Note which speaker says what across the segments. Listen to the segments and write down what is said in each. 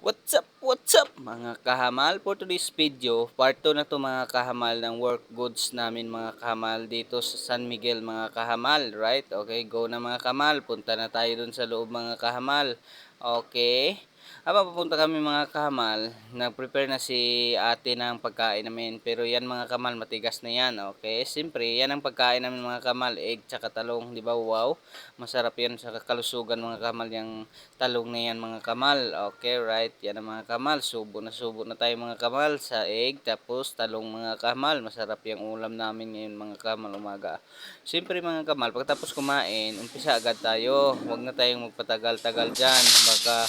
Speaker 1: What's up mga kahamal? For today's video, part 2 na to mga kahamal ng work goods namin mga kahamal dito sa San Miguel mga kahamal, right? Okay, go na mga kahamal. Punta na tayo dun sa loob mga kahamal. Okay. Habang pupunta kami mga kahamal, nag-prepare na si ate ng pagkain namin. Pero yan mga kahamal, matigas na yan. Okay, siyempre yan ang pagkain namin mga kahamal, egg tsaka talong, di ba? Wow, masarap yan sa kalusugan mga kahamal, yung talong na yan mga kamal. Okay, right, yan ang mga kamal. Subo na tayo mga kamal sa egg, tapos talong mga kamal. Masarap yung ulam namin ngayon mga kamal umaga. Siyempre mga kamal, pagkatapos kumain, umpisa agad tayo. Huwag na tayong magpatagal-tagal dyan. Baka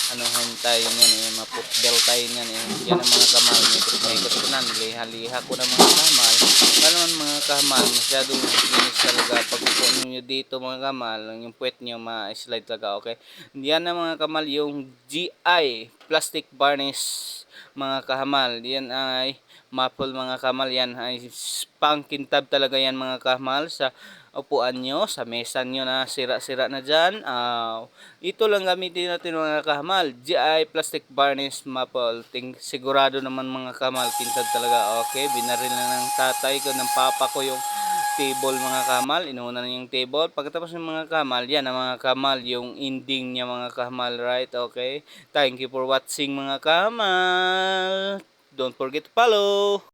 Speaker 1: anuhan tayo niyan eh, maputbel tayo niyan eh. Yan ang mga kamal, mikot-mikot ko na, niliha-liha ko na mga kamal. Kaya naman mga kamal, masyadong linis talaga. Pag upo nyo dito mga kamal, yung puwet nyo ma-slide talaga, okay? Yan na mga kamal, yung GI plastic varnish mga kahamal. Yan ay maple mga kamal. Yan ay pangkintab talaga yan mga kahamal sa upuan nyo, sa mesa nyo na sira-sira na dyan. Ito lang gamitin natin mga kahamal. GI plastic varnish maple. Sigurado naman mga kahamal, kintab talaga. Okay, binaril na ng tatay ko, ng papa ko yung table mga kamal. Inuuna na yung table. Pagkatapos ng mga kamal, yan ang mga kamal, yung ending niya mga kamal, right? Okay, thank you for watching mga kamal. Don't forget to follow.